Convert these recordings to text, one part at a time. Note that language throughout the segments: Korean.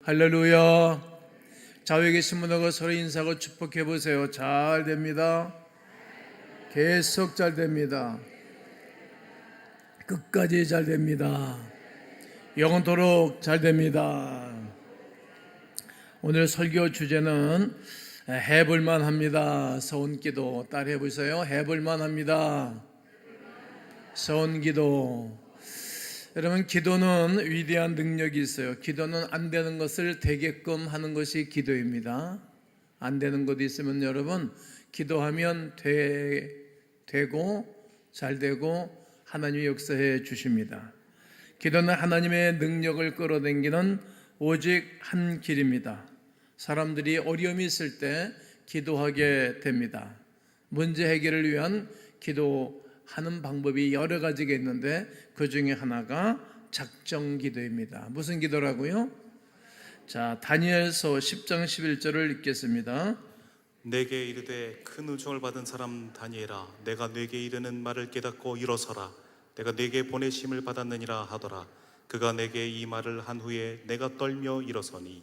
할렐루야. 좌우에 계신 분하고 서로 인사하고 축복해 보세요. 잘 됩니다. 계속 잘 됩니다. 끝까지 잘 됩니다. 영원토록 잘 됩니다. 오늘 설교 주제는 해볼만 합니다. 서운기도 따라 해보세요. 해볼만 합니다. 서운기도. 여러분, 기도는 위대한 능력이 있어요. 기도는 안 되는 것을 되게끔 하는 것이 기도입니다. 안 되는 것이 있으면 여러분, 기도하면 되고 잘 되고 하나님이 역사해 주십니다. 기도는 하나님의 능력을 끌어당기는 오직 한 길입니다. 사람들이 어려움이 있을 때 기도하게 됩니다. 문제 해결을 위한 기도하는 방법이 여러 가지가 있는데 그 중에 하나가 작정 기도입니다. 무슨 기도라고요? 자, 다니엘서 10장 11절을 읽겠습니다. 내게 이르되 큰 은총을 받은 사람 다니엘아, 내가 내게 이르는 말을 깨닫고 일어서라. 내가 내게 보내심을 받았느니라 하더라. 그가 내게 이 말을 한 후에 내가 떨며 일어서니.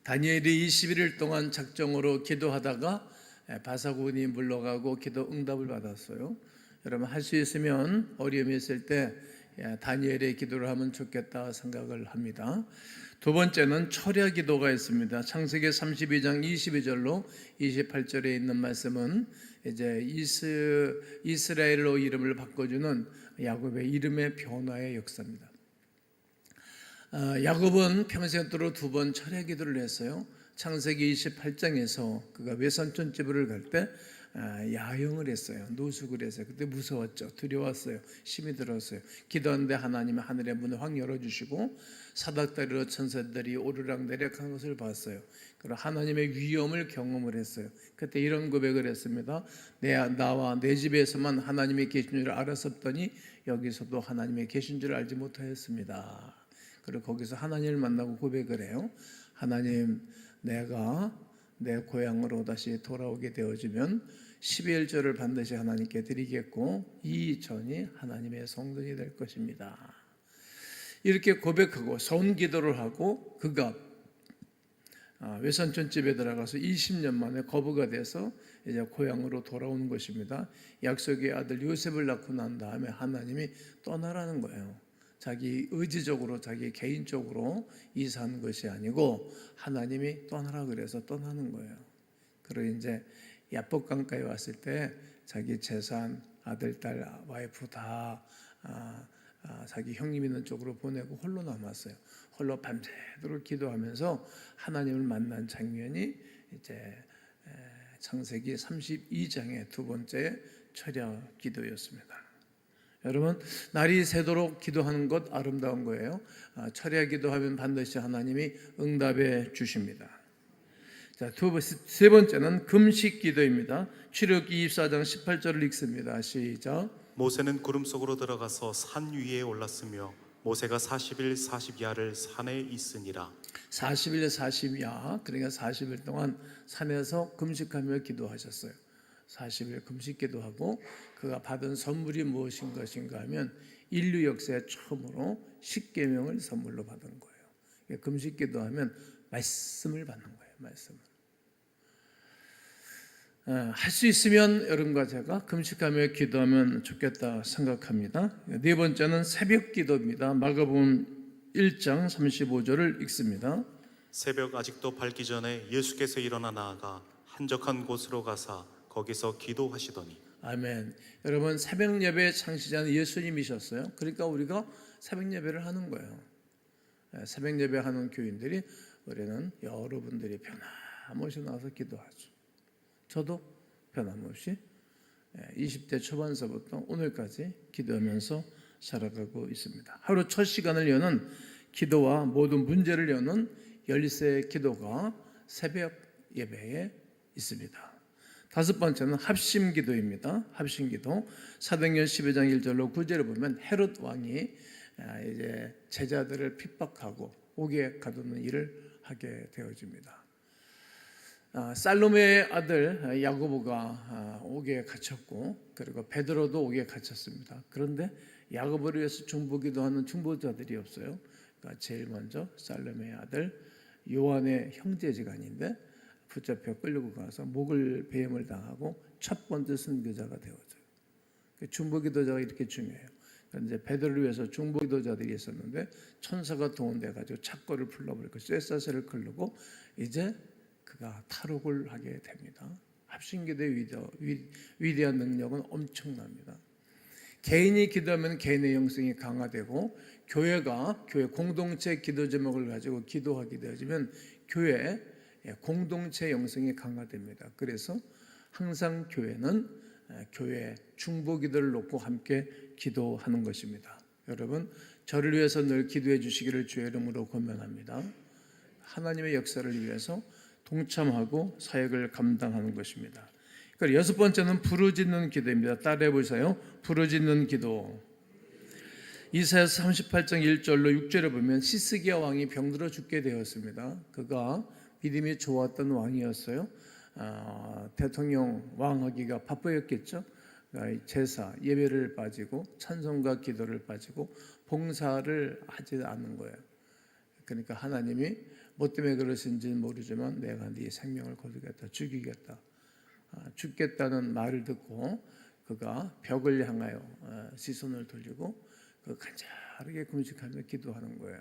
다니엘이 21일 동안 작정으로 기도하다가 바사군이 물러가고 기도 응답을 받았어요. 여러분, 할 수 있으면 어려움이 있을 때 다니엘의 기도를 하면 좋겠다 생각을 합니다. 두 번째는 철야 기도가 있습니다. 창세기 32장 22절로 28절에 있는 말씀은 이제 이스라엘로 이름을 바꿔주는 야곱의 이름의 변화의 역사입니다. 야곱은 평생도록 두 번 철야 기도를 했어요. 창세기 28장에서 그가 외삼촌 집을 갈 때 야영을 했어요. 노숙을 했어요. 그때 무서웠죠. 두려웠어요. 힘이 들었어요. 기도하는데 하나님은 하늘의 문을 확 열어주시고 사닥다리로 천사들이 오르락내리락하는 것을 봤어요. 그리고 하나님의 위엄을 경험을 했어요. 그때 이런 고백을 했습니다. 나와 내 집에서만 하나님이 계신 줄 알았었더니 여기서도 하나님이 계신 줄 알지 못하였습니다. 그리고 거기서 하나님을 만나고 고백을 해요. 하나님, 내가 내 고향으로 다시 돌아오게 되어지면 11절을 반드시 하나님께 드리겠고 이 전이 하나님의 성전이 될 것입니다. 이렇게 고백하고 서운 기도를 하고 그가 외삼촌 집에 들어가서 20년 만에 거부가 돼서 이제 고향으로 돌아오는 것입니다. 약속의 아들 요셉을 낳고 난 다음에 하나님이 떠나라는 거예요. 자기 의지적으로 자기 개인적으로 이사한 것이 아니고 하나님이 떠나라 그래서 떠나는 거예요. 그리고 이제 야복강가에 왔을 때 자기 재산, 아들, 딸, 와이프 다 자기 형님 있는 쪽으로 보내고 홀로 남았어요. 홀로 밤새도록 기도하면서 하나님을 만난 장면이 이제 창세기 32장의 두 번째 철야 기도였습니다. 여러분, 날이 새도록 기도하는 것 아름다운 거예요. 철야 기도하면 반드시 하나님이 응답해 주십니다. 자, 세 번째는 금식 기도입니다. 출애굽기 24장 18절을 읽습니다. 시작. 모세는 구름 속으로 들어가서 산 위에 올랐으며 모세가 40일 40야를 산에 있으니라. 40일 40야, 그러니까 40일 동안 산에서 금식하며 기도하셨어요. 40일 금식 기도하고 그가 받은 선물이 무엇인 것인가 하면 인류 역사에 처음으로 십계명을 선물로 받은 거예요. 금식 기도하면 말씀을 받는 거예요. 말씀을. 할 수 있으면 여러분과 제가 금식하며 기도하면 좋겠다 생각합니다. 네 번째는 새벽 기도입니다. 마가복음 1장 35절을 읽습니다. 새벽 아직도 밝기 전에 예수께서 일어나 나아가 한적한 곳으로 가사 거기서 기도하시더니. 아멘. 여러분, 새벽 예배 창시자는 예수님이셨어요. 그러니까 우리가 새벽 예배를 하는 거예요. 새벽 예배 하는 교인들이 우리는 여러분들이 변함없이 나와서 기도하죠. 저도 변함없이 20대 초반서부터 오늘까지 기도하면서 살아가고 있습니다. 하루 첫 시간을 여는 기도와 모든 문제를 여는 열쇠 기도가 새벽 예배에 있습니다. 다섯 번째는 합심 기도입니다. 합심 기도. 사도행전 12장 1절로 9절을 보면 헤롯 왕이 이제 제자들을 핍박하고 옥에 가두는 일을 하게 되어집니다. 살로메의 아들 야고보가 옥에 갇혔고 그리고 베드로도 옥에 갇혔습니다. 그런데 야고보를 위해서 중보기도 하는 중보자들이 없어요. 그러니까 제일 먼저 살로메의 아들 요한의 형제지간인데 붙잡혀 끌고 가서 목을 배임을 당하고 첫 번째 선교자가 되었어요. 중보기도자가 이렇게 중요해요. 이제 베드로를 위해서 중보기도자들이 있었는데 천사가 동원돼 가지고 착고를 풀러버리고 쇠사슬을 걸르고 이제 그가 탈옥을 하게 됩니다. 합심기도의 위대한 능력은 엄청납니다. 개인이 기도하면 개인의 영성이 강화되고 교회 공동체 기도 제목을 가지고 기도하게 되어지면 교회 공동체 영성이 강화됩니다. 그래서 항상 교회는 교회 중보기도를 놓고 함께 기도하는 것입니다. 여러분, 저를 위해서 늘 기도해 주시기를 주의 이름으로 권면합니다. 하나님의 역사를 위해서 동참하고 사역을 감당하는 것입니다. 그리고 여섯 번째는 부르짖는 기도입니다. 따라해 보세요. 부르짖는 기도. 이사야서 38장 1절로 6절에 보면 시스기야 왕이 병들어 죽게 되었습니다. 그가 믿음이 좋았던 왕이었어요. 대통령 왕하기가 바쁘였겠죠. 제사, 예배를 빠지고 찬송과 기도를 빠지고 봉사를 하지 않는 거예요. 그러니까 하나님이 뭐 때문에 그러신지는 모르지만 내가 네 생명을 거두겠다, 죽이겠다, 죽겠다는 말을 듣고 그가 벽을 향하여 시선을 돌리고 그 간절하게 금식하며 기도하는 거예요.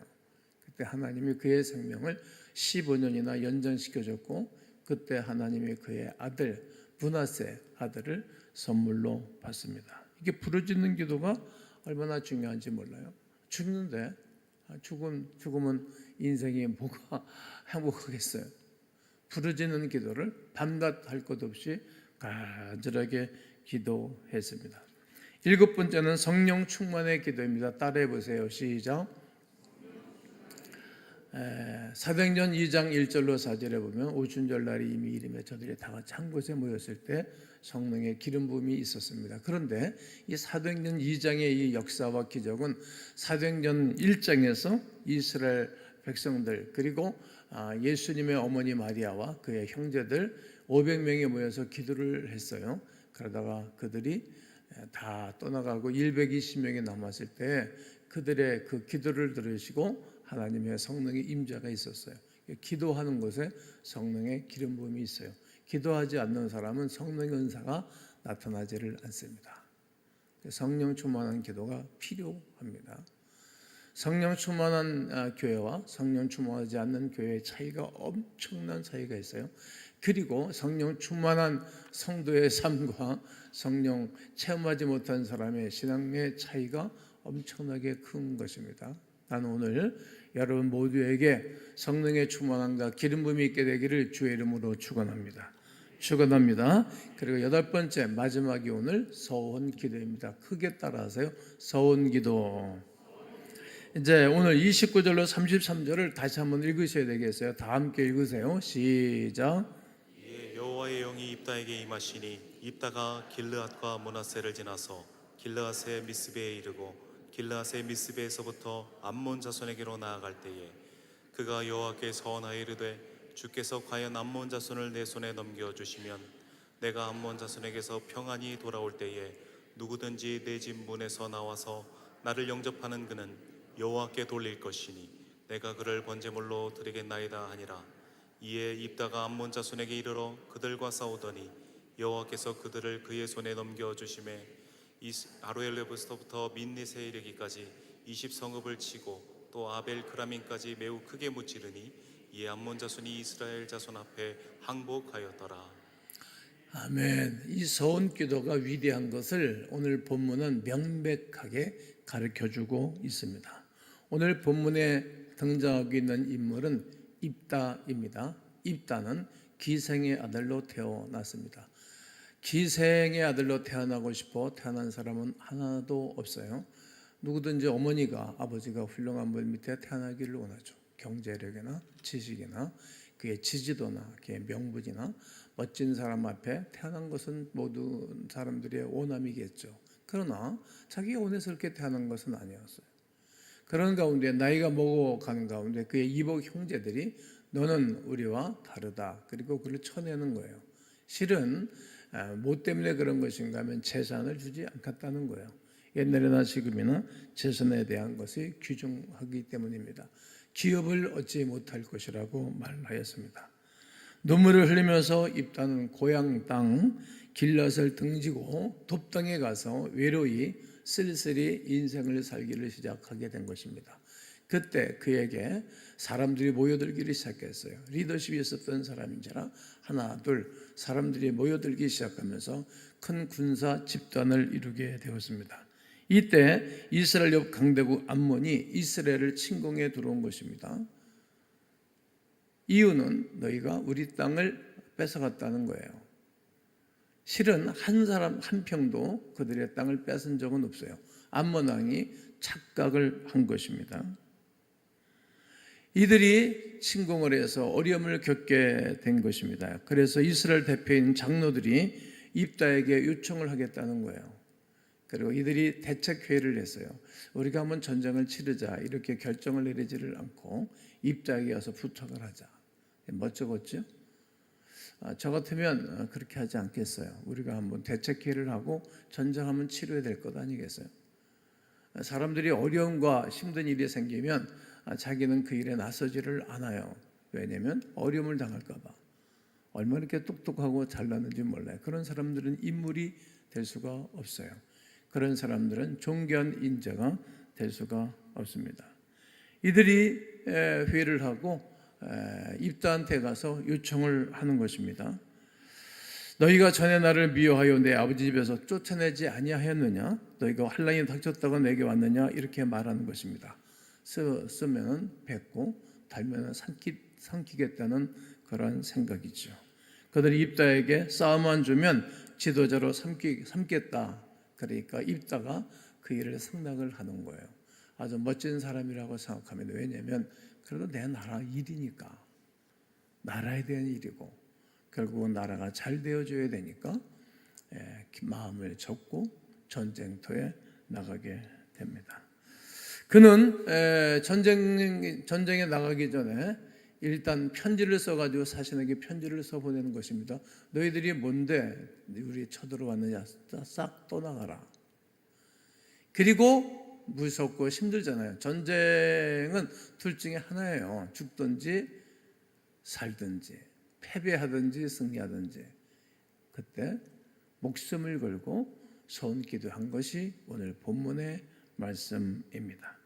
그때 하나님이 그의 생명을 15년이나 연장시켜줬고 그때 하나님이 그의 아들 므낫세 아들을 선물로 받습니다. 이게 부르짖는 기도가 얼마나 중요한지 몰라요. 죽는데 죽으면 인생이 뭐가 행복하겠어요. 부르짖는 기도를 밤낮 할 것 없이 간절하게 기도했습니다. 일곱 번째는 성령 충만의 기도입니다. 따라해 보세요. 시작. 사도행전 2장 1절로 4절에 보면 오순절 날이 이미 이름에 저들이 다 같이 한 곳에 모였을 때 성령의 기름 부음이 있었습니다. 그런데 이 사도행전 2장의 이 역사와 기적은 사도행전 1장에서 이스라엘 백성들 그리고 예수님의 어머니 마리아와 그의 형제들 500명이 모여서 기도를 했어요. 그러다가 그들이 다 떠나가고 120명이 남았을 때 그들의 그 기도를 들으시고 하나님의 성령의 임재가 있었어요. 기도하는 곳에 성령의 기름 부음이 있어요. 기도하지 않는 사람은 성령의 은사가 나타나지를 않습니다. 성령 충만한 기도가 필요합니다. 성령 충만한 교회와 성령 충만하지 않는 교회의 차이가 엄청난 차이가 있어요. 그리고 성령 충만한 성도의 삶과 성령 체험하지 못한 사람의 신앙의 차이가 엄청나게 큰 것입니다. 나는 오늘 여러분 모두에게 성령의 충만함과 기름 부음이 있게 되기를 주의 이름으로 축원합니다. 그리고 여덟 번째 마지막이 오늘 서원 기도입니다. 크게 따라하세요. 서원 기도. 이제 오늘 29절로 33절을 다시 한번 읽으셔야 되겠어요. 다 함께 읽으세요. 시작. 여호와의 영이 입다에게 임하시니 입다가 길르앗과 므낫세를 지나서 길르앗의 미스베에 이르고 길르앗의 미스베에서부터 암몬 자손에게로 나아갈 때에 그가 여호와께 서원하여 이르되 주께서 과연 암몬 자손을 내 손에 넘겨주시면 내가 암몬 자손에게서 평안히 돌아올 때에 누구든지 내 집 문에서 나와서 나를 영접하는 그는 여호와께 돌릴 것이니 내가 그를 번제물로 드리겠나이다 하니라. 이에 입다가 암몬 자손에게 이르러 그들과 싸우더니 여호와께서 그들을 그의 손에 넘겨주심에 아로엘레부스부터 민닛에 이르기까지 20성읍을 치고 또 아벨 그라민까지 매우 크게 무찌르니 이에 암몬 자손이 이스라엘 자손 앞에 항복하였더라. 아멘. 이 서원 기도가 위대한 것을 오늘 본문은 명백하게 가르쳐주고 있습니다. 오늘 본문에 등장하고 있는 인물은 입다입니다. 입다는 기생의 아들로 태어났습니다. 기생의 아들로 태어나고 싶어 태어난 사람은 하나도 없어요. 누구든지 어머니가 아버지가 훌륭한 분 밑에 태어나기를 원하죠. 경제력이나 지식이나 그의 지지도나 그의 명분이나 멋진 사람 앞에 태어난 것은 모든 사람들의 원함이겠죠. 그러나 자기가 원해서 그렇게 태어난 것은 아니었어요. 그런 가운데 나이가 먹어가는 가운데 그의 이복 형제들이 너는 우리와 다르다. 그리고 그를 쳐내는 거예요. 실은 뭐 때문에 그런 것인가 하면 재산을 주지 않겠다는 거예요. 옛날이나 지금이나 재산에 대한 것이 귀중하기 때문입니다. 기업을 얻지 못할 것이라고 말하였습니다. 눈물을 흘리면서 입다는 고향 땅 길랏을 등지고 돕당에 가서 외로이 쓸쓸히 인생을 살기를 시작하게 된 것입니다. 그때 그에게 사람들이 모여들기를 시작했어요. 리더십이 있었던 사람인지라 하나 둘 사람들이 모여들기 시작하면서 큰 군사 집단을 이루게 되었습니다. 이때 이스라엘 옆 강대국 암몬이 이스라엘을 침공해 들어온 것입니다. 이유는 너희가 우리 땅을 뺏어갔다는 거예요. 실은 한 사람 한 평도 그들의 땅을 뺏은 적은 없어요. 암몬 왕이 착각을 한 것입니다. 이들이 침공을 해서 어려움을 겪게 된 것입니다. 그래서 이스라엘 대표인 장로들이 입다에게 요청을 하겠다는 거예요. 그리고 이들이 대책회의를 했어요. 우리가 한번 전쟁을 치르자 이렇게 결정을 내리지를 않고 입다에게 와서 부탁을 하자. 멋쩍었죠? 저 같으면 그렇게 하지 않겠어요. 우리가 한번 대책회의를 하고 전쟁하면 치료해야 될 것 아니겠어요? 사람들이 어려움과 힘든 일이 생기면 자기는 그 일에 나서지를 않아요. 왜냐하면 어려움을 당할까 봐. 얼마나 이렇게 똑똑하고 잘났는지 몰라요. 그런 사람들은 인물이 될 수가 없어요. 그런 사람들은 존귀한 인재가 될 수가 없습니다. 이들이 회의를 하고 입다한테 가서 요청을 하는 것입니다. 너희가 전에 나를 미워하여 내 아버지 집에서 쫓아내지 아니하였느냐? 너희가 환난이 닥쳤다고 내게 왔느냐? 이렇게 말하는 것입니다. 쓰면 뱉고 달면 삼키겠다는 그런 생각이죠. 그들이 입다에게 싸움만 주면 지도자로 삼겠다. 그러니까 입다가 그 일을 승낙을 하는 거예요. 아주 멋진 사람이라고 생각합니다. 왜냐하면 그래도 내 나라 일이니까, 나라에 대한 일이고 결국은 나라가 잘 되어줘야 되니까 마음을 접고 전쟁터에 나가게 됩니다. 그는 전쟁에 나가기 전에 일단 편지를 써가지고 사신에게 편지를 써보내는 것입니다. 너희들이 뭔데 우리 쳐들어왔느냐, 싹 떠나가라. 그리고 무섭고 힘들잖아요. 전쟁은 둘 중에 하나예요. 죽든지 살든지, 패배하든지 승리하든지. 그때 목숨을 걸고 소원 기도한 것이 오늘 본문의 말씀입니다.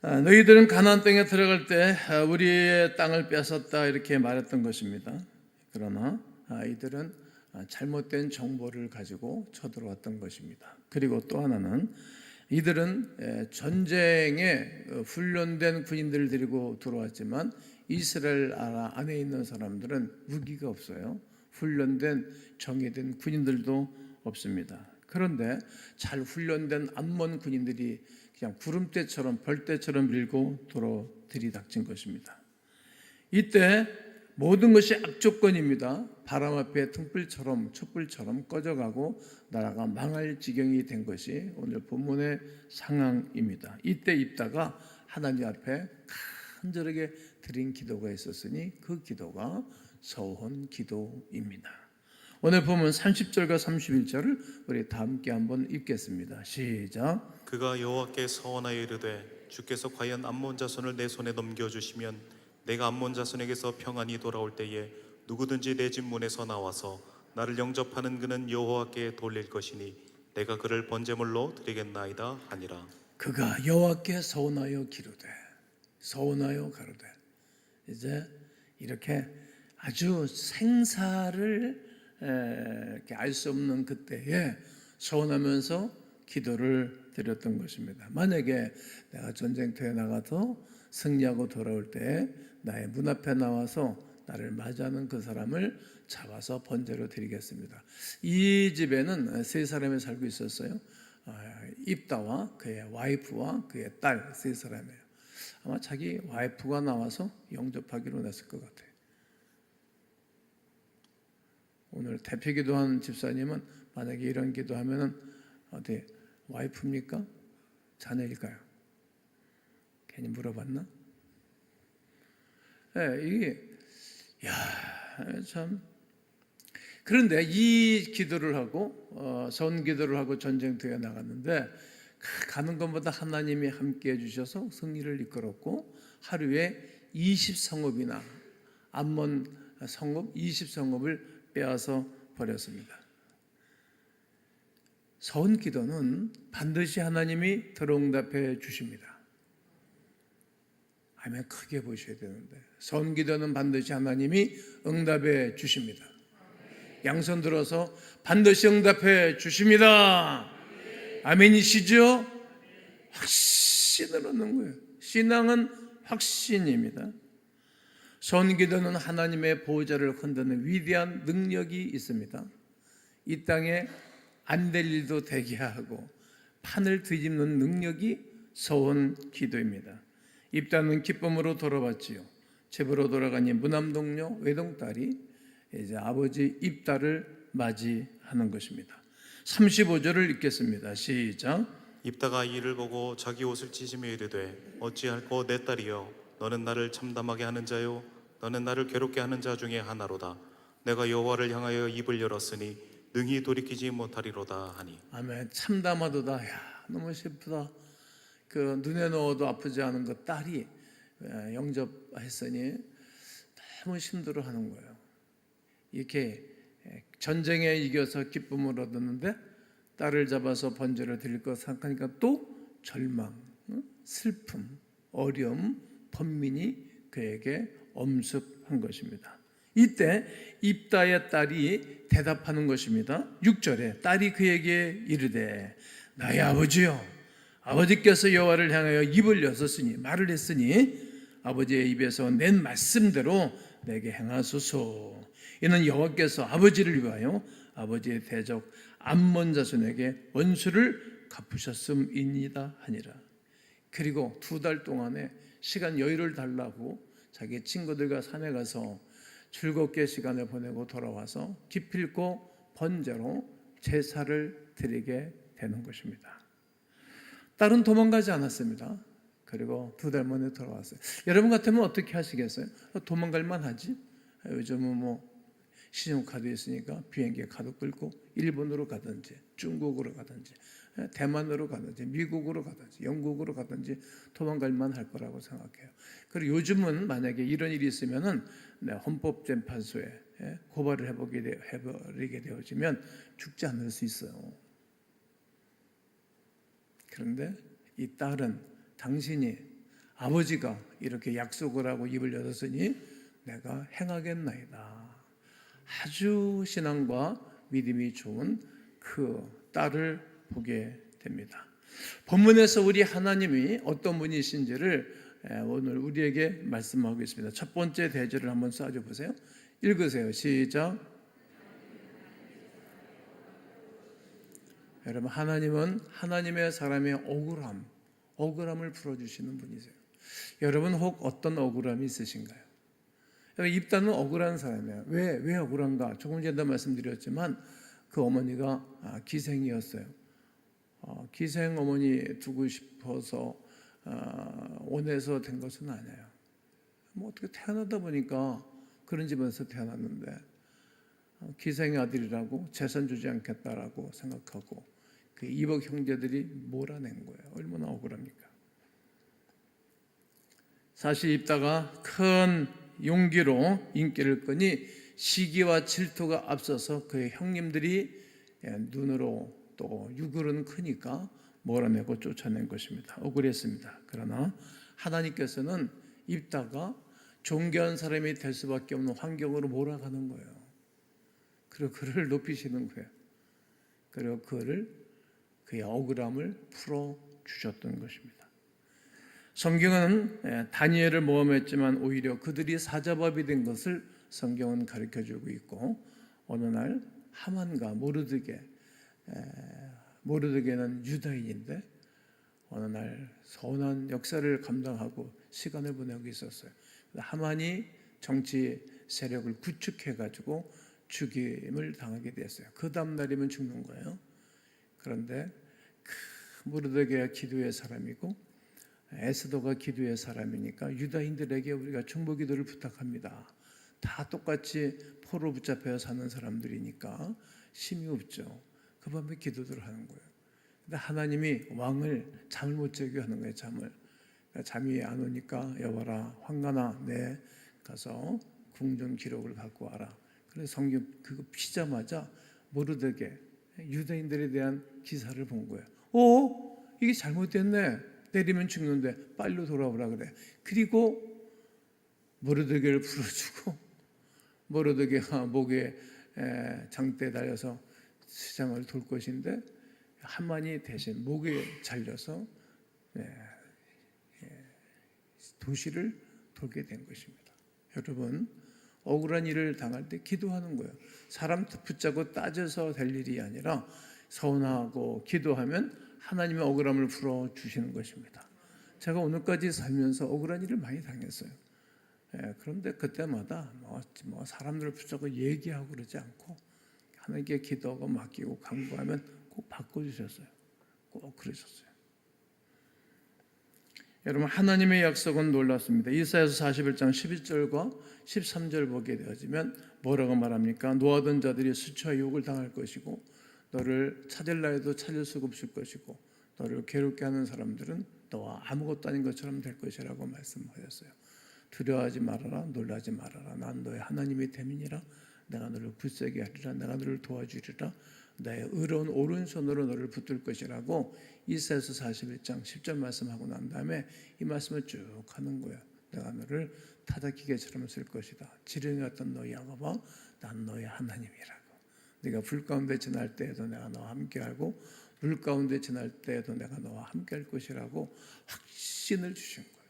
너희들은 가나안 땅에 들어갈 때 우리의 땅을 뺏었다 이렇게 말했던 것입니다. 그러나 이들은 잘못된 정보를 가지고 쳐들어왔던 것입니다. 그리고 또 하나는 이들은 전쟁에 훈련된 군인들을 데리고 들어왔지만 이스라엘 안에 있는 사람들은 무기가 없어요. 훈련된 정예된 군인들도 없습니다. 그런데 잘 훈련된 암몬 군인들이 그냥 구름대처럼 벌떼처럼 밀고 들이닥친 것입니다. 이때 모든 것이 악조건입니다. 바람 앞에 등불처럼 촛불처럼 꺼져가고 나라가 망할 지경이 된 것이 오늘 본문의 상황입니다. 이때 입다가 하나님 앞에 간절하게 드린 기도가 있었으니 그 기도가 서원 기도입니다. 오늘 보면 30절과 31절을 우리 다 함께 한번 읽겠습니다. 시작. 그가 여호와께 서원하여 이르되 주께서 과연 암몬 자손을 내 손에 넘겨주시면 내가 암몬 자손에게서 평안히 돌아올 때에 누구든지 내 집 문에서 나와서 나를 영접하는 그는 여호와께 돌릴 것이니 내가 그를 번제물로 드리겠나이다 하니라. 그가 여호와께 서원하여 기르되 서원하여 가로되. 이제 이렇게 아주 생사를 이렇게 알 수 없는 그때에 서원하면서 기도를 드렸던 것입니다. 만약에 내가 전쟁터에 나가서 승리하고 돌아올 때 나의 문 앞에 나와서 나를 맞이하는 그 사람을 잡아서 번제로 드리겠습니다. 이 집에는 세 사람이 살고 있었어요. 입다와 그의 와이프와 그의 딸 세 사람이에요. 아마 자기 와이프가 나와서 영접하기로 했을 것 같아요. 오늘 대표 기도한 집사님은 만약에 이런 기도하면은 어디 와이프입니까? 자녀일까요? 괜히 물어봤나? 네, 이게 참. 그런데 이 기도를 하고 선 기도를 하고 전쟁터에 나갔는데 가는 것보다 하나님이 함께 해주셔서 승리를 이끌었고 하루에 20성읍이나 암몬 성읍 20성읍을 빼앗아 버렸습니다. 선 기도는 반드시 하나님이 들어응답해 주십니다. 아멘. 크게 보셔야 되는데 선 기도는 반드시 하나님이 응답해 주십니다. 양손 들어서 반드시 응답해 주십니다. 아멘이시죠? 확신을 얻는 거예요. 신앙은 확신입니다. 선 기도는 하나님의 보호자를 흔드는 위대한 능력이 있습니다. 이 땅에 안 될 일도 되게 하고 판을 뒤집는 능력이 서원 기도입니다. 입다는 기쁨으로 돌아왔지요. 집으로 돌아가니 무남동료 외동딸이 이제 아버지 입다를 맞이하는 것입니다. 35절을 읽겠습니다. 시작. 입다가 이를 보고 자기 옷을 찢으며 이르되 어찌할꼬 내 딸이여 너는 나를 참담하게 하는 자요 너는 나를 괴롭게 하는 자 중에 하나로다. 내가 여호와를 향하여 입을 열었으니 능히 돌이키지 못하리로다 하니. 아멘. 참담하도다. 야, 너무 슬프다. 그 눈에 넣어도 아프지 않은 그 딸이 영접했으니 너무 힘들어하는 거예요. 이렇게 전쟁에 이겨서 기쁨을 얻었는데 딸을 잡아서 번제를 드릴 것 생각하니까 또 절망, 슬픔, 어려움, 번민이 그에게 엄습한 것입니다. 이때 입다의 딸이 대답하는 것입니다. 6절에 딸이 그에게 이르되 나의 아버지여 아버지께서 여호와를 향하여 입을 여섰으니 말을 했으니 아버지의 입에서 낸 말씀대로 내게 행하소서. 이는 여호와께서 아버지를 위하여 아버지의 대적 암몬 자손에게 원수를 갚으셨음이니이다 하니라. 그리고 2달 동안의 시간 여유를 달라고 자기 친구들과 산에 가서 즐겁게 시간을 보내고 돌아와서 기필코 번제로 제사를 드리게 되는 것입니다. 딸은 도망가지 않았습니다. 그리고 2달 만에 돌아왔어요. 여러분 같으면 어떻게 하시겠어요? 도망갈 만하지? 요즘은 뭐 신용카드 있으니까 비행기에 카드 끌고 일본으로 가든지 중국으로 가든지 대만으로 가든지 미국으로 가든지 영국으로 가든지 도망갈 만할 거라고 생각해요. 그리고 요즘은 만약에 이런 일이 있으면은 헌법재판소에 고발을 해버리게 되어지면 죽지 않을 수 있어요. 그런데 이 딸은 당신이 아버지가 이렇게 약속을 하고 입을 열었으니 내가 행하겠나이다. 아주 신앙과 믿음이 좋은 그 딸을 보게 됩니다. 본문에서 우리 하나님이 어떤 분이신지를 오늘 우리에게 말씀하고 있습니다. 첫 번째 대절을 한번 쏴줘 보세요. 읽으세요. 시작. 여러분, 하나님은 하나님의 사람의 억울함을 풀어주시는 분이세요. 여러분 혹 어떤 억울함이 있으신가요? 입다는 억울한 사람이에요. 왜 억울한가? 조금 전에 말씀드렸지만 그 어머니가 기생이었어요. 기생 어머니 두고 싶어서 원해서 된 것은 아니에요. 뭐 어떻게 태어나다 보니까 그런 집에서 태어났는데 기생의 아들이라고 재산 주지 않겠다라고 생각하고 그 이복 형제들이 몰아낸 거예요. 얼마나 억울합니까? 사실 입다가 큰 용기로 인기를 끄니 시기와 질투가 앞서서 그의 형님들이 눈으로 또 유골은 크니까 몰아내고 쫓아낸 것입니다. 억울했습니다. 그러나 하나님께서는 입다가 존귀한 사람이 될 수밖에 없는 환경으로 몰아가는 거예요. 그리고 그를 높이시는 거예요. 그리고 그의 억울함을 풀어주셨던 것입니다. 성경은 다니엘을 모함했지만 오히려 그들이 사자밥이 된 것을 성경은 가르쳐주고 있고 어느 날 하만과 모르드게는 유다인인데 어느 날 선한 역사를 감당하고 시간을 보내고 있었어요. 하만이 정치 세력을 구축해가지고 죽임을 당하게 됐어요. 그 다음 날이면 죽는 거예요. 그런데 모르드게가 기도의 사람이고 에스더가 기도의 사람이니까 유다인들에게 우리가 중보 기도를 부탁합니다. 다 똑같이 포로 붙잡혀 사는 사람들이니까 힘이 없죠. 그 밤에 기도를 하는 거예요. 근데 하나님이 왕을 잠을 못 자게 하는 거예요. 잠이 안 오니까 여봐라 황관아 내 가서 궁정 기록을 갖고 와라. 그래서 성경 그거 피자마자 모르드게 유대인들에 대한 기사를 본 거예요. 이게 잘못됐네. 내리면 죽는데 빨리 돌아오라 그래. 그리고 모르드게를 풀어주고 모르드게가 목에 장대에 달려서 시장을 돌 것인데 하만이 대신 목에 잘려서 도시를 돌게 된 것입니다. 여러분 억울한 일을 당할 때 기도하는 거예요. 사람 붙잡고 따져서 될 일이 아니라 서운하고 기도하면 하나님의 억울함을 풀어주시는 것입니다. 제가 오늘까지 살면서 억울한 일을 많이 당했어요. 그런데 그때마다 뭐 사람들을 붙잡고 얘기하고 그러지 않고 하나님께 기도하고 맡기고 간구하면 꼭 바꿔주셨어요. 꼭 그러셨어요. 여러분 하나님의 약속은 놀랍습니다. 이사야서 41장 11절과 13절 보게 되어지면 뭐라고 말합니까? 노하던 자들이 수치와 유혹을 당할 것이고 너를 찾으려 해도 찾을 수가 없을 것이고 너를 괴롭게 하는 사람들은 너와 아무것도 아닌 것처럼 될 것이라고 말씀하셨어요. 두려워하지 말아라, 놀라지 말아라. 난 너의 하나님의 대민이라. 내가 너를 굳세게 하리라. 내가 너를 도와주리라. 나의 의로운 오른손으로 너를 붙들 것이라고 이사야서 41장 10절 말씀하고 난 다음에 이 말씀을 쭉 하는 거예요. 내가 너를 타작기계처럼 쓸 것이다. 지령이 같던 너희 야곱아, 난 너의 하나님이라고. 네가 불 가운데 지날 때에도 내가 너와 함께하고 물 가운데 지날 때에도 내가 너와 함께할 것이라고 확신을 주신 거예요.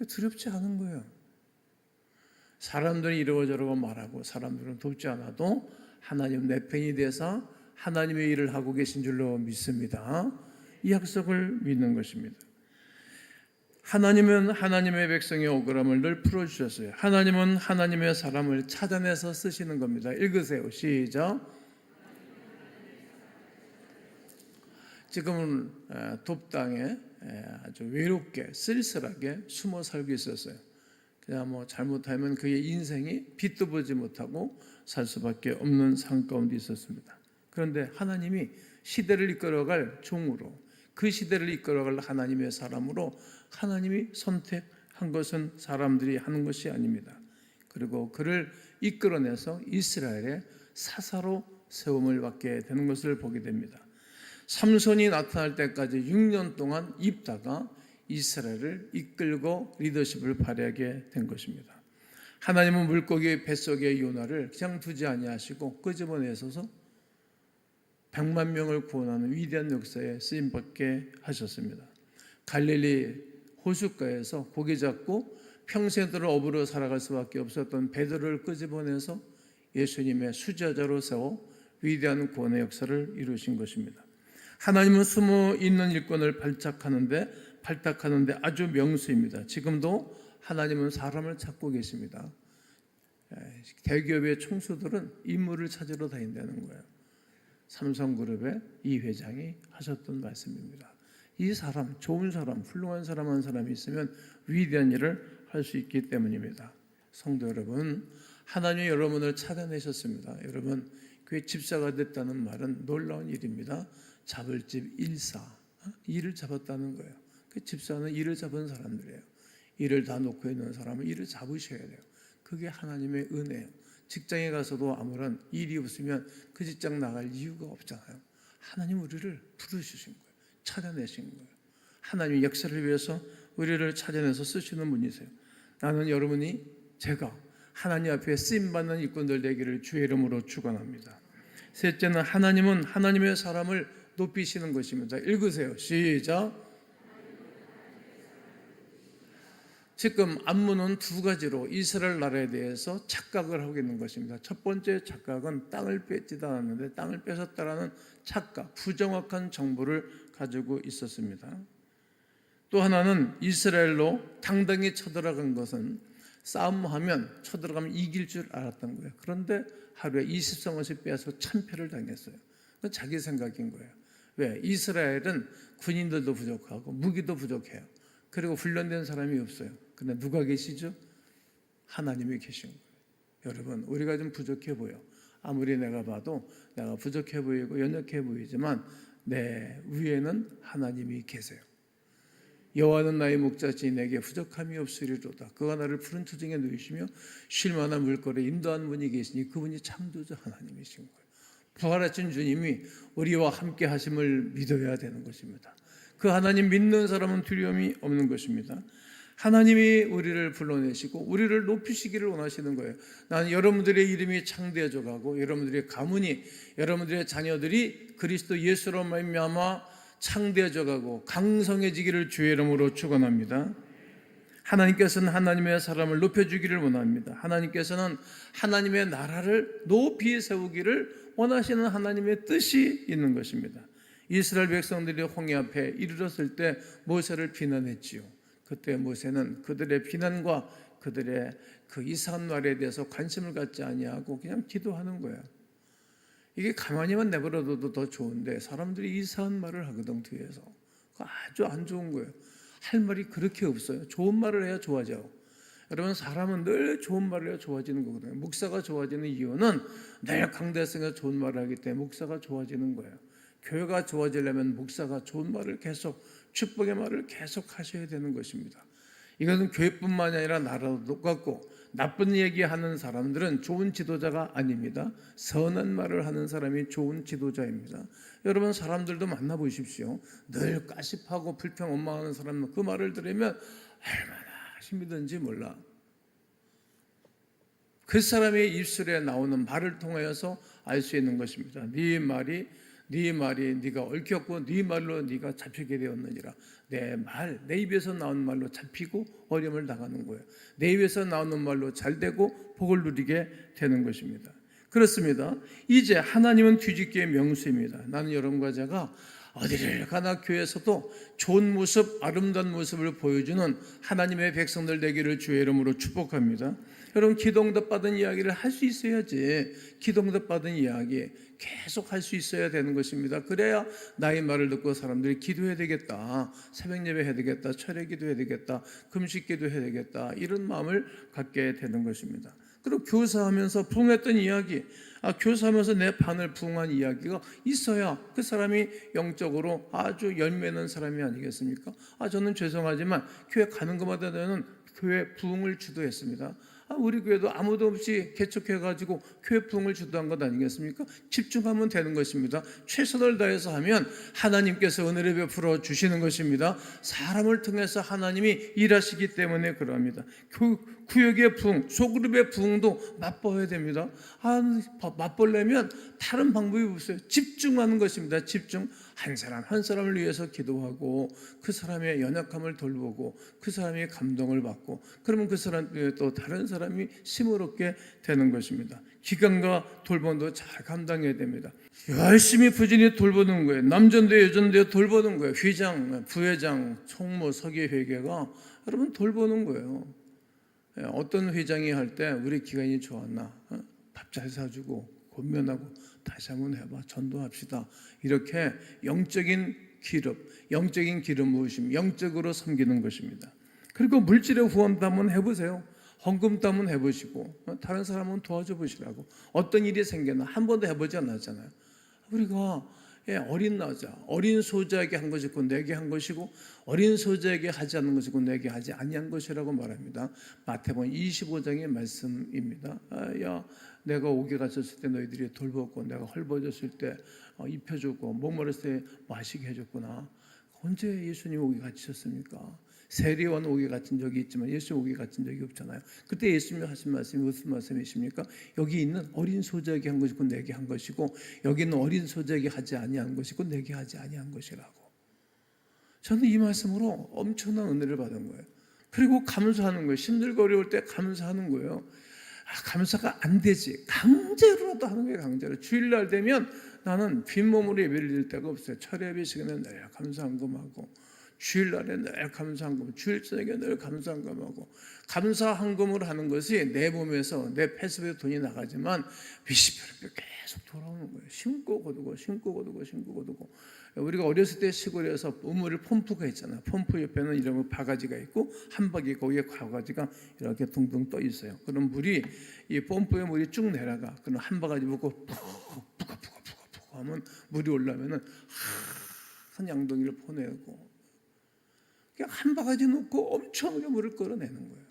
두렵지 않은 거예요. 사람들이 이러고저러고 말하고 사람들은 돕지 않아도 하나님 내 편이 돼서 하나님의 일을 하고 계신 줄로 믿습니다. 이 약속을 믿는 것입니다. 하나님은 하나님의 백성의 억울함을 늘 풀어주셨어요. 하나님은 하나님의 사람을 찾아내서 쓰시는 겁니다. 읽으세요. 시작. 지금은 돕당에 아주 외롭게 쓸쓸하게 숨어 살고 있었어요. 그냥 뭐 잘못하면 그의 인생이 빛도 보지 못하고 살 수밖에 없는 상황 가운데 있었습니다. 그런데 하나님이 시대를 이끌어갈 종으로 그 시대를 이끌어갈 하나님의 사람으로 하나님이 선택한 것은 사람들이 하는 것이 아닙니다. 그리고 그를 이끌어내서 이스라엘의 사사로 세움을 받게 되는 것을 보게 됩니다. 삼손이 나타날 때까지 6년 동안 입다가 이스라엘을 이끌고 리더십을 발휘하게 된 것입니다. 하나님은 물고기 뱃속의 요나를 그냥 두지 아니하시고 끄집어내셔서 100만 명을 구원하는 위대한 역사에 쓰임받게 하셨습니다. 갈릴리 호숫가에서 고기 잡고 평생도록 어부로 살아갈 수밖에 없었던 베드로를 끄집어내서 예수님의 수제자로 세워 위대한 구원의 역사를 이루신 것입니다. 하나님은 숨어 있는 일꾼을 발탁하는데 아주 명수입니다. 지금도 하나님은 사람을 찾고 계십니다. 대기업의 총수들은 인물을 찾으러 다닌다는 거예요. 삼성그룹의 이 회장이 하셨던 말씀입니다. 이 사람, 좋은 사람, 훌륭한 사람 한 사람이 있으면 위대한 일을 할 수 있기 때문입니다. 성도 여러분, 하나님이 여러분을 찾아내셨습니다. 여러분, 그의 집사가 됐다는 말은 놀라운 일입니다. 잡을 집 일사, 일을 잡았다는 거예요. 그 집사는 일을 잡은 사람들이에요. 일을 다 놓고 있는 사람은 일을 잡으셔야 돼요. 그게 하나님의 은혜예요. 직장에 가서도 아무런 일이 없으면 그 직장 나갈 이유가 없잖아요. 하나님 우리를 부르시신 거예요. 찾아내신 거예요. 하나님 역사를 위해서 우리를 찾아내서 쓰시는 분이세요. 나는 여러분이 제가 하나님 앞에 쓰임받는 일꾼들 되기를 주의 이름으로 축원합니다. 셋째는 하나님은 하나님의 사람을 높이시는 것입니다. 읽으세요. 시작. 지금 안문은 두 가지로 이스라엘 나라에 대해서 착각을 하고 있는 것입니다. 첫 번째 착각은 땅을 뺏지도 않았는데 땅을 뺏었다라는 착각, 부정확한 정보를 가지고 있었습니다. 또 하나는 이스라엘로 당당히 쳐들어간 것은 싸움하면 쳐들어가면 이길 줄 알았던 거예요. 그런데 하루에 20성원씩 빼앗아 참패를 당했어요. 그건 자기 생각인 거예요. 왜? 이스라엘은 군인들도 부족하고 무기도 부족해요. 그리고 훈련된 사람이 없어요. 근데 누가 계시죠? 하나님이 계신 거예요. 여러분, 우리가 좀 부족해 보여. 아무리 내가 봐도 내가 부족해 보이고 연약해 보이지만 내 위에는 하나님이 계세요. 여호와는 나의 목자지 내게 부족함이 없으리로다. 그가 나를 푸른 토중에 누이시며 쉴 만한 물거리에 인도하는 분이 계시니 그분이 창조주 하나님이신 거예요. 부활하신 주님이 우리와 함께 하심을 믿어야 되는 것입니다. 그 하나님 믿는 사람은 두려움이 없는 것입니다. 하나님이 우리를 불러내시고 우리를 높이시기를 원하시는 거예요. 나는 여러분들의 이름이 창대해져 가고 여러분들의 가문이, 여러분들의 자녀들이 그리스도 예수로 말미암아 창대해져 가고 강성해지기를 주의 이름으로 축원합니다. 하나님께서는 하나님의 사람을 높여주기를 원합니다. 하나님께서는 하나님의 나라를 높이 세우기를 원하시는 하나님의 뜻이 있는 것입니다. 이스라엘 백성들이 홍해 앞에 이르렀을 때 모세를 비난했지요. 그때 모세는 그들의 비난과 그들의 그 이상한 말에 대해서 관심을 갖지 아니하고 그냥 기도하는 거예요. 이게 가만히만 내버려둬도 더 좋은데 사람들이 이상한 말을 하거든 뒤에서. 아주 안 좋은 거예요. 할 말이 그렇게 없어요. 좋은 말을 해야 좋아져요. 여러분 사람은 늘 좋은 말을 해야 좋아지는 거거든요. 목사가 좋아지는 이유는 늘 강대성에서 좋은 말을 하기 때문에 목사가 좋아지는 거예요. 교회가 좋아지려면 목사가 좋은 말을 계속, 축복의 말을 계속 하셔야 되는 것입니다. 이것은 교회뿐만이 아니라 나라도 똑같고 나쁜 얘기하는 사람들은 좋은 지도자가 아닙니다. 선한 말을 하는 사람이 좋은 지도자입니다. 여러분 사람들도 만나보십시오. 늘 까십하고 불평 원망하는 사람은 그 말을 들으면 얼마나 힘이 든지 몰라. 그 사람의 입술에 나오는 말을 통하여서 알 수 있는 것입니다. 네 말이 네가 얽혔고 네 말로 네가 잡히게 되었느니라. 내 입에서 나온 말로 잡히고 어려움을 당하는 거예요. 내 입에서 나오는 말로 잘 되고 복을 누리게 되는 것입니다. 그렇습니다. 이제 하나님은 뒤집기의 명수입니다. 나는 여러분과 제가 어디를 가나 교회에서도 좋은 모습, 아름다운 모습을 보여주는 하나님의 백성들 되기를 주의 이름으로 축복합니다. 여러분 기도응답 받은 이야기를 할 수 있어야지. 기도응답 받은 이야기 계속 할 수 있어야 되는 것입니다. 그래야 나의 말을 듣고 사람들이 기도해야 되겠다, 새벽 예배 해야 되겠다, 철야 기도해야 되겠다, 금식 기도해야 되겠다, 이런 마음을 갖게 되는 것입니다. 그리고 교사하면서 부응했던 이야기, 교사하면서 내 반을 부응한 이야기가 있어야 그 사람이 영적으로 아주 열매는 사람이 아니겠습니까? 저는 죄송하지만 교회 가는 것마다 저는 교회 부응을 주도했습니다. 우리 교회도 아무도 없이 개척해가지고 교회 부흥을 주도한 것 아니겠습니까? 집중하면 되는 것입니다. 최선을 다해서 하면 하나님께서 은혜를 베풀어 주시는 것입니다. 사람을 통해서 하나님이 일하시기 때문에 그럽니다. 구역의 부흥, 소그룹의 부흥도 맛보아야 됩니다. 맛보려면 다른 방법이 없어요. 집중하는 것입니다. 집중. 한 사람 한 사람을 위해서 기도하고 그 사람의 연약함을 돌보고 그 사람의 감동을 받고 그러면 그 사람 위에 또 다른 사람이 힘을 얻게 되는 것입니다. 기간과 돌봄도 잘 감당해야 됩니다. 열심히 부진히 돌보는 거예요. 남전도 여전도 돌보는 거예요. 회장, 부회장, 총무, 서기회계가 여러분 돌보는 거예요. 어떤 회장이 할 때 우리 기관이 좋았나? 밥 잘 사주고 권면하고 다시 한번 해봐, 전도합시다. 이렇게 영적인 기름 부으심, 영적으로 섬기는 것입니다. 그리고 물질의 후원도 한번 해보세요. 헌금도 한번 해보시고 다른 사람은 도와줘 보시라고. 어떤 일이 생겼나 한 번도 해보지 않았잖아요. 우리가 어린 나자, 어린 소자에게 한 것이고 내게 한 것이고 어린 소자에게 하지 않는 것이고 내게 하지 아니한 것이라고 말합니다. 마태복음 25장의 말씀입니다. 내가 옥에 갇혔을 때 너희들이 돌봤고 내가 헐벗었을 때 입혀줬고 목마를 때 마시게 해줬구나. 언제 예수님 옥에 갇히셨습니까? 세례요한 옥에 갇힌 적이 있지만 예수 옥에 갇힌 적이 없잖아요. 그때 예수님이 하신 말씀이 무슨 말씀이십니까? 여기 있는 어린 소자에게 한 것이고 내게 한 것이고 여기 있는 어린 소자에게 하지 아니한 것이고 내게 하지 아니한 것이라고. 저는 이 말씀으로 엄청난 은혜를 받은 거예요. 그리고 감사하는 거예요. 힘들고 어려울 때 감사하는 거예요. 감사가 안 되지. 강제로라도 하는 거예요. 강제로. 주일날 되면 나는 빈몸으로 예배를 드릴 데가 없어요. 철야 예배 시간에 늘 감사한금하고 주일날에 늘 감사한금, 주일 저녁에 늘 감사한금하고 감사한금을 하는 것이 내 몸에서 내 폐습에 돈이 나가지만 비시별하게 계속 돌아오는 거예요. 심고 거두고 심고 거두고 심고 거두고. 우리가 어렸을 때 시골에서 우물을 펌프가 있잖아요. 펌프 옆에는 이런 바가지가 있고 한 바퀴 거기에 바가지가 이렇게 둥둥 떠 있어요. 그럼 물이 이 펌프에 물이 쭉 내려가. 그럼 한 바가지 먹고 푹 하면 물이 올라오면은 한 양동이를 퍼내고 그냥 한 바가지 놓고 엄청나게 물을 끌어내는 거예요.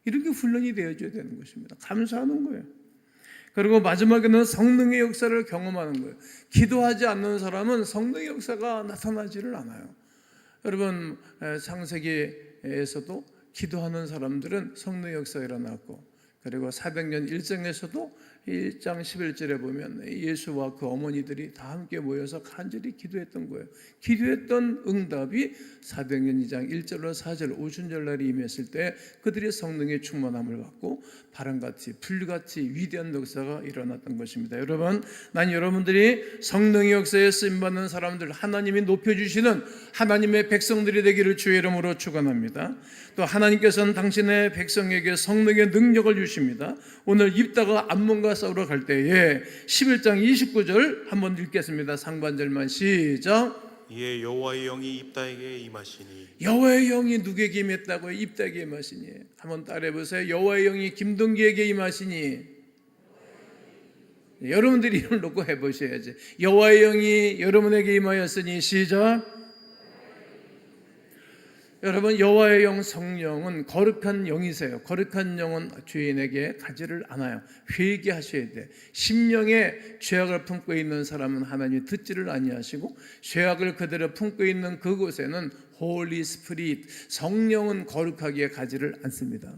이렇게 훈련이 되어줘야 되는 것입니다. 감사하는 거예요. 그리고 마지막에는 성령의 역사를 경험하는 거예요. 기도하지 않는 사람은 성령의 역사가 나타나지를 않아요. 여러분, 창세기에서도 기도하는 사람들은 성령의 역사가 일어났고, 그리고 사백년 일정에서도 1장 11절에 보면 예수와 그 어머니들이 다 함께 모여서 간절히 기도했던 거예요. 기도했던 응답이 사백년 2장 1절로 4절 오순절날이 임했을 때 그들이 성령의 충만함을 받고 바람같이 불같이 위대한 역사가 일어났던 것입니다. 여러분, 난 여러분들이 성령의 역사에 쓰임받는 사람들, 하나님이 높여주시는 하나님의 백성들이 되기를 주의 이름으로 축원합니다. 또 하나님께서는 당신의 백성에게 성령의 능력을 주십니다. 오늘 입다가 암몬과 싸우러 갈 때에 11장 29절 한번 읽겠습니다. 상반절만 시작. 이에 여호와의 영이 입다에게 임하시니. 여호와의 영이 누구에게 임했다고요? 입다에게 임하시니. 한번 따라해 보세요. 여호와의 영이 김동기에게 임하시니. 여러분들이 이걸 놓고 해보셔야지. 여호와의 영이 여러분에게 임하였으니. 시작. 여러분, 여호와의 영 성령은 거룩한 영이세요. 거룩한 영은 죄인에게 가지를 않아요. 회개하셔야 돼. 심령에 죄악을 품고 있는 사람은 하나님이 듣지를 아니하시고, 죄악을 그대로 품고 있는 그곳에는 홀리 스피릿, 성령은 거룩하게 가지를 않습니다.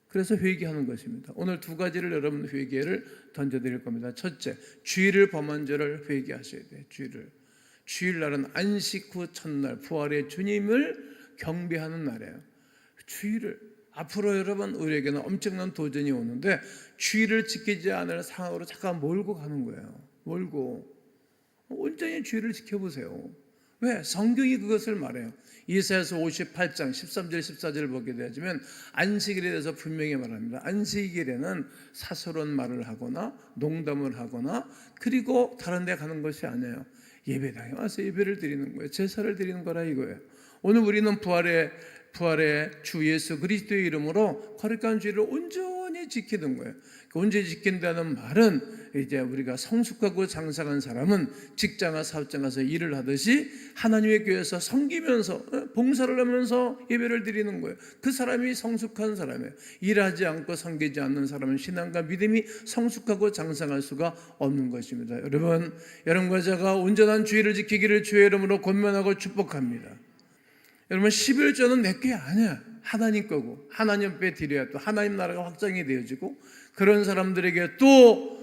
그래서 회개하는 것입니다. 오늘 두 가지를 여러분 회개를 던져드릴 겁니다. 첫째, 주일을 범한 죄를 회개하셔야 돼요. 주일날은 안식 후 첫날 부활의 주님을 경배하는 날이에요. 주일을 앞으로 여러분 우리에게는 엄청난 도전이 오는데 주일을 지키지 않을 상황으로 잠깐 몰고 가는 거예요. 몰고 온전히 주일을 지켜보세요. 왜? 성경이 그것을 말해요. 이사야서 58장 13절 14절을 보게 되면 안식일에 대해서 분명히 말합니다. 안식일에는 사소한 말을 하거나 농담을 하거나 그리고 다른 데 가는 것이 아니에요. 예배당에 와서 예배를 드리는 거예요. 제사를 드리는 거라 이거예요. 오늘 우리는 부활의 주 예수 그리스도의 이름으로 거룩한 주일을 온전히 지키는 거예요. 온전히 지킨다는 말은 이제 우리가 성숙하고 장성한 사람은 직장과 사업장 가서 일을 하듯이 하나님의 교회에서 섬기면서 봉사를 하면서 예배를 드리는 거예요. 그 사람이 성숙한 사람이에요. 일하지 않고 섬기지 않는 사람은 신앙과 믿음이 성숙하고 장성할 수가 없는 것입니다. 여러분과 제가 온전한 주일을 지키기를 주의 이름으로 권면하고 축복합니다. 여러분, 11조는 내 게 아니야. 하나님 거고 하나님 앞에 드려야 또 하나님 나라가 확장이 되어지고 그런 사람들에게 또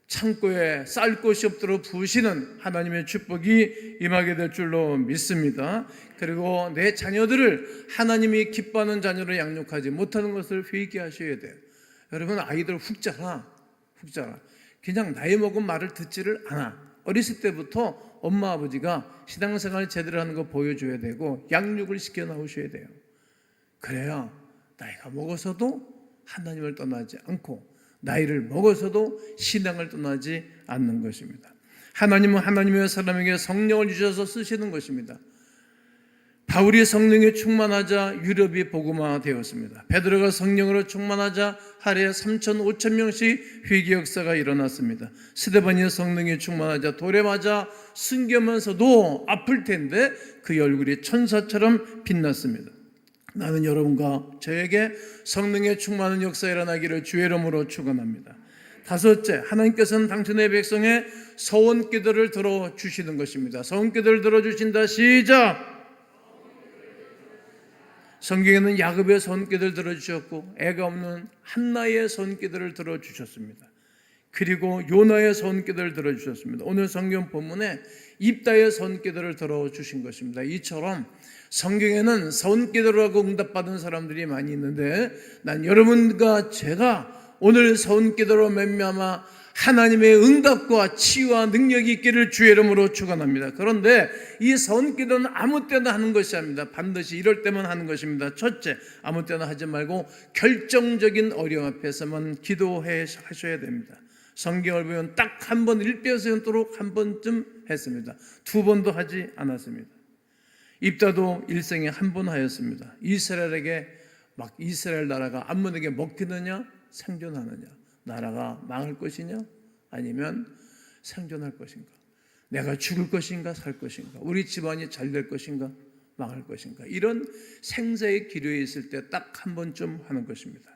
창고에 쌀 곳이 없도록 부으시는 하나님의 축복이 임하게 될 줄로 믿습니다. 그리고 내 자녀들을 하나님이 기뻐하는 자녀로 양육하지 못하는 것을 회개하셔야 돼요. 여러분, 아이들 훅 자라. 그냥 나이 먹은 말을 듣지를 않아. 어렸을 때부터 엄마 아버지가 신앙생활 제대로 하는 거 보여줘야 되고 양육을 시켜 나오셔야 돼요. 그래야 나이가 먹어서도 하나님을 떠나지 않고 나이를 먹어서도 신앙을 떠나지 않는 것입니다. 하나님은 하나님의 사람에게 성령을 주셔서 쓰시는 것입니다. 바울이 성령에 충만하자 유럽이 복음화 되었습니다. 베드로가 성령으로 충만하자 하루에 3천 5천 명씩 회개 역사가 일어났습니다. 스데반이 성령에 충만하자 돌에 맞아 숨기면서도 아플 텐데 그 얼굴이 천사처럼 빛났습니다. 나는 여러분과 저에게 성령에 충만한 역사 일어나기를 주의 이름으로 축원합니다. 다섯째, 하나님께서는 당신의 백성의 서원 기도를 들어주시는 것입니다. 서원 기도를 들어주신다. 시작! 성경에는 야곱의 손기도를 들어주셨고 애가 없는 한나의 손기도를 들어주셨습니다. 그리고 요나의 손기도를 들어주셨습니다. 오늘 성경 본문에 입다의 손기도를 들어주신 것입니다. 이처럼 성경에는 손기도를 하고 응답받은 사람들이 많이 있는데 난 여러분과 제가 오늘 손기도로 말미암아 하나님의 응답과 치유와 능력이 있기를 주의 이름으로 축원합니다. 그런데 이 손기도는 아무 때나 하는 것이 아닙니다. 반드시 이럴 때만 하는 것입니다. 첫째, 아무 때나 하지 말고 결정적인 어려움 앞에서만 기도해 하셔야 됩니다. 성경을 보면 딱 한 번 일뼈세운도록 한 번쯤 했습니다. 두 번도 하지 않았습니다. 입다도 일생에 한 번 하였습니다. 이스라엘에게 이스라엘 나라가 암몬에게 먹히느냐 생존하느냐, 나라가 망할 것이냐 아니면 생존할 것인가? 내가 죽을 것인가 살 것인가? 우리 집안이 잘 될 것인가 망할 것인가? 이런 생사의 기로에 있을 때 딱 한 번쯤 하는 것입니다.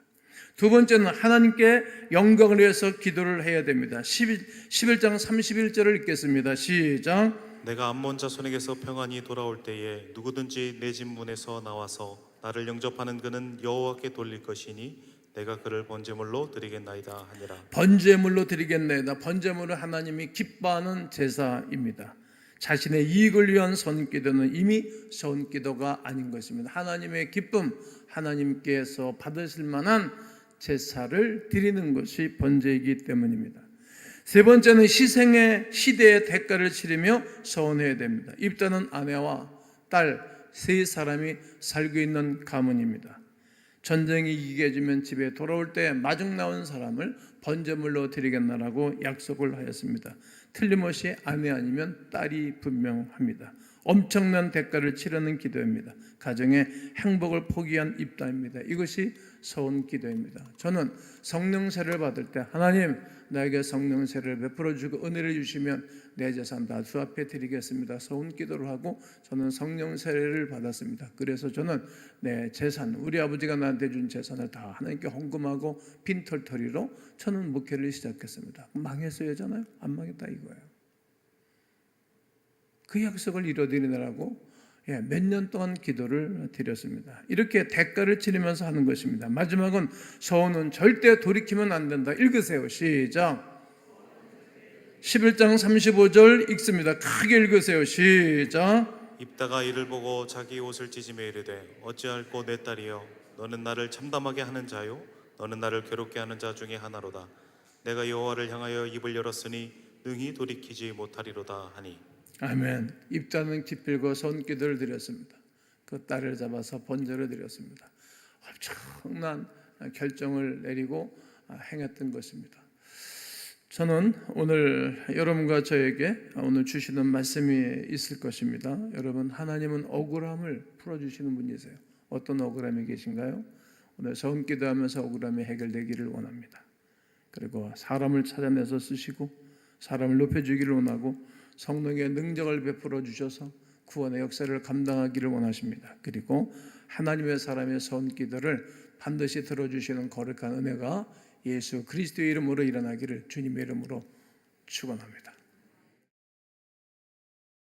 두 번째는 하나님께 영광을 위해서 기도를 해야 됩니다. 11장 31절을 읽겠습니다. 시작. 내가 암몬 자손에게서 평안히 돌아올 때에 누구든지 내 집 문에서 나와서 나를 영접하는 그는 여호와께 돌릴 것이니 내가 그를 번제물로 드리겠나이다 하니라. 번제물로 드리겠나이다. 번제물은 하나님이 기뻐하는 제사입니다. 자신의 이익을 위한 선기도는 이미 선기도가 아닌 것입니다. 하나님의 기쁨, 하나님께서 받으실 만한 제사를 드리는 것이 번제이기 때문입니다. 세 번째는 희생의 시대의 대가를 치르며 서원해야 됩니다. 입다는 아내와 딸 세 사람이 살고 있는 가문입니다. 전쟁이 이겨지면 집에 돌아올 때 마중 나온 사람을 번제물로 드리겠나라고 약속을 하였습니다. 틀림없이 아내 아니면 딸이 분명합니다. 엄청난 대가를 치르는 기도입니다. 가정의 행복을 포기한 입다입니다. 이것이 서원 기도입니다. 저는 성령 세례를 받을 때 하나님 나에게 성령 세례를 베풀어 주고 은혜를 주시면 내 재산 다 주 앞에 드리겠습니다. 서원 기도를 하고 저는 성령 세례를 받았습니다. 그래서 저는 내 재산, 우리 아버지가 나한테 준 재산을 다 하나님께 헌금하고 빈털터리로 저는 목회를 시작했습니다. 망했어요잖아요. 안 망했다 이거예요. 그 약속을 이뤄드리느라고 몇 년 동안 기도를 드렸습니다. 이렇게 대가를 치르면서 하는 것입니다. 마지막은 서원은 절대 돌이키면 안 된다. 읽으세요. 시작. 11장 35절 읽습니다. 크게 읽으세요. 시작. 입다가 이를 보고 자기 옷을 찢으며 이르되 어찌할꼬 내 딸이여 너는 나를 참담하게 하는 자요 너는 나를 괴롭게 하는 자 중에 하나로다. 내가 여호와를 향하여 입을 열었으니 능히 돌이키지 못하리로다 하니. 아멘. 입다는 기필고 손기도를 드렸습니다. 그 딸을 잡아서 번제를 드렸습니다. 엄청난 결정을 내리고 행했던 것입니다. 저는 오늘 여러분과 저에게 오늘 주시는 말씀이 있을 것입니다. 여러분, 하나님은 억울함을 풀어주시는 분이세요. 어떤 억울함이 계신가요? 오늘 서은기도하면서 억울함이 해결되기를 원합니다. 그리고 사람을 찾아내서 쓰시고 사람을 높여주기를 원하고 성령의 능력을 베풀어 주셔서 구원의 역사를 감당하기를 원하십니다. 그리고 하나님의 사람의 서은기도를 반드시 들어주시는 거룩한 은혜가 예수 그리스도의 이름으로 일어나기를 주님의 이름으로 축원합니다.